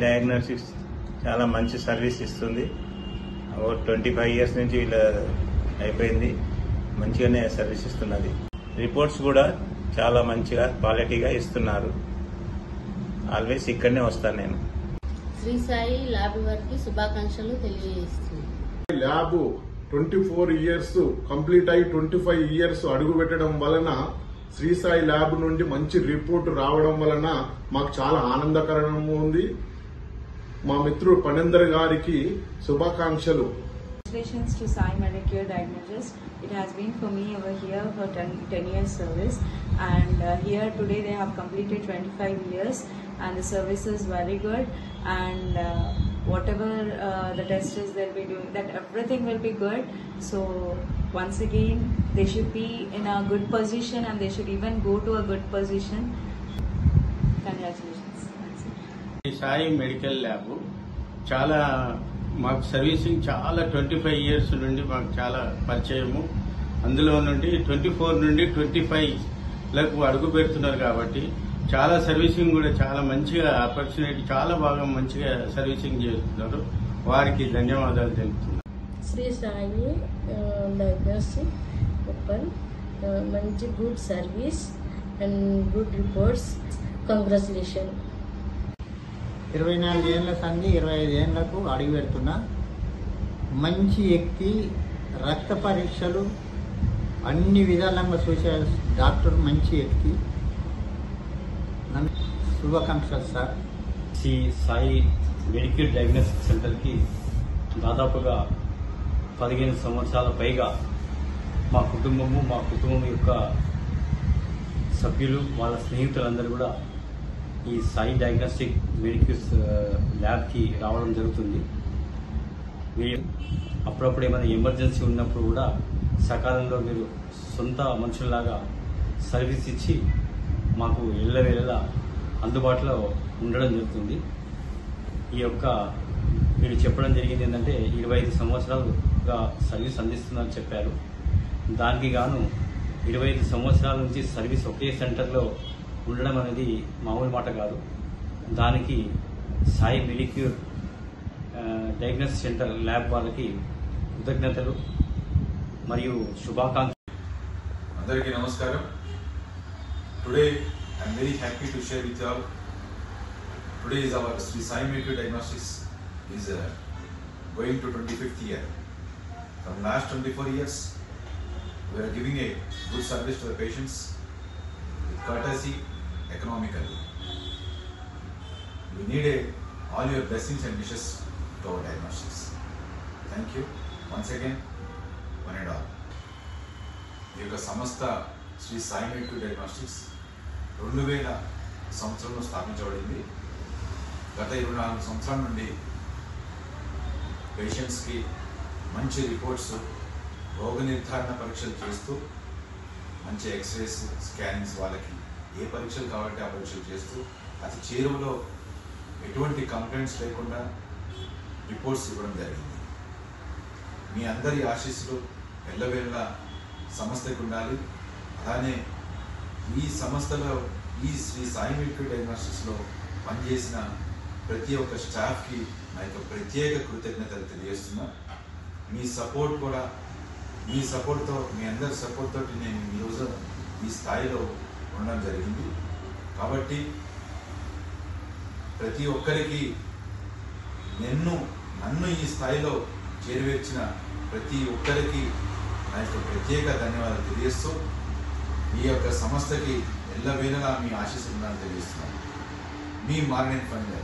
Diagnostics చాలా మంచి service ఇస్తుంది. 25 years నుంచి ఇలా అయిపోయింది. మంచిగానే సర్వీస్ ఇస్తున్నది. రిపోర్ట్స్ కూడా చాలా మంచిగా క్వాలిటీగా ఇస్తున్నారు. ఆల్వేస్ ఇక్కడనే వస్తాను నేను. శ్రీ సాయి ల్యాబ్ వారికి శుభాకాంక్షలు తెలియజేస్తున్నాను. ల్యాబ్ 24 years కంప్లీట్ అయి 25 years అడుగు పెట్టడం వలన శ్రీ సాయి ల్యాబ్ నుండి మంచి రిపోర్ట్ రావడం వలన మాకు చాలా ఆనందకరంగా ఉంది. మా మిత్రుడు పనేందర్ గారికి శుభాకాంక్షలు. Congratulations to Sai Medicare Diagnosis. It has been for me over here for 10 years service, and here today they have completed 25 years, and the service is very good, and whatever the test is they'll be doing, that everything will be good. So once again they should be in a good position, and they should even go to a good position. Congratulations. Sai medical lab చాలా మాకు servicing చాలా 25 years నుండి మాకు చాలా పరిచయము. అందులో నుండి 24 నుండి 25 అడుగు పెడుతున్నారు కాబట్టి చాలా సర్వీసింగ్ కూడా చాలా మంచిగా ఆపర్చునిటీ చాలా బాగా మంచిగా సర్వీసింగ్ చేస్తున్నారు. వారికి ధన్యవాదాలు తెలుపుతున్నాను. శ్రీ సాయి డయాగ్నోస్టిక్ ఓపెన్ మంచి good service and good reports. Congratulation. 24 ఏళ్ల సంధి 25 ఏళ్లకు అడుగు పెడుతున్నా. మంచి వ్యక్తి, రక్త పరీక్షలు అన్ని విధాలంగా చూసే డాక్టర్, మంచి వ్యక్తి. శుభాకాంక్షలు sir. Sri Sai medical diagnostic సెంటర్కి దాదాపుగా 15 సంవత్సరాల పైగా మా కుటుంబం యొక్క సభ్యులు, వాళ్ళ స్నేహితులందరూ కూడా ఈ సాయి డయాగ్నోస్టిక్ మెడికల్ ల్యాబ్కి రావడం జరుగుతుంది. మీరు అప్పుడప్పుడు ఏమైనా ఎమర్జెన్సీ ఉన్నప్పుడు కూడా సకాలంలో మీరు సొంత మనుషుల్లాగా సర్వీస్ ఇచ్చి మాకు ఎల్లవేళలా అందుబాటులో ఉండడం జరుగుతుంది. ఈ యొక్క మీరు చెప్పడం జరిగింది ఏంటంటే 25 సంవత్సరాలుగా సర్వీస్ అందిస్తున్నారని చెప్పారు. దానికి గాను 25 సంవత్సరాల నుంచి సర్వీస్ ఒకే సెంటర్లో ఉండడం అనేది మామూలు మాట కాదు. దానికి Sai Medicure diagnostic centre lab వాళ్ళకి కృతజ్ఞతలు మరియు శుభాకాంక్షలు. అందరికీ నమస్కారం. Today I'm very happy to share with you all. Today is our Sri Sai Medicare Diagnostics is going to 25th year. From last 24 years we are giving a good service to the patients with courtesy, economically. We need all your blessings and wishes to our diagnostics. Thank you once again, one and all. ఈ యొక్క సంస్థ Shri Sai medical diagnostics 2000 సంవత్సరంలో స్థాపించబడింది. గత 24 సంవత్సరాల నుండి పేషెంట్స్కి మంచి రిపోర్ట్స్, రోగ నిర్ధారణ పరీక్షలు చేస్తూ మంచి ఎక్స్రేస్, స్కానింగ్స్, వాళ్ళకి ఏ పరీక్షలు కావాలంటే ఆ పరీక్షలు చేస్తూ అతి చేరువలో ఎటువంటి కంప్లైంట్స్ లేకుండా రిపోర్ట్స్ ఇవ్వడం జరిగింది. మీ అందరి ఆశీస్సులు ఎల్లవేళలా సంస్థకు ఉండాలి. అలానే ఈ సంస్థలో ఈ శ్రీ సాయి మెడికల్ డయాగ్నోస్టిక్స్లో పనిచేసిన ప్రతి ఒక్క స్టాఫ్కి నా యొక్క ప్రత్యేక కృతజ్ఞతలు తెలియజేస్తున్నా. మీ సపోర్ట్ కూడా, మీ సపోర్ట్తో, మీ అందరి సపోర్ట్ తోటి నేను ఈరోజు ఈ స్థాయిలో ఉండడం జరిగింది. కాబట్టి ప్రతి ఒక్కరికి నన్ను ఈ స్థాయిలో చేరువేర్చిన ప్రతి ఒక్కరికి నా యొక్క ప్రత్యేక ధన్యవాదాలు తెలియజేస్తూ ఈ యొక్క సంస్థకి ఎల్లవేళలా మీ ఆశీస్సులు తెలియజేస్తున్నాను. మీ మార్నింగ్ ఫండ్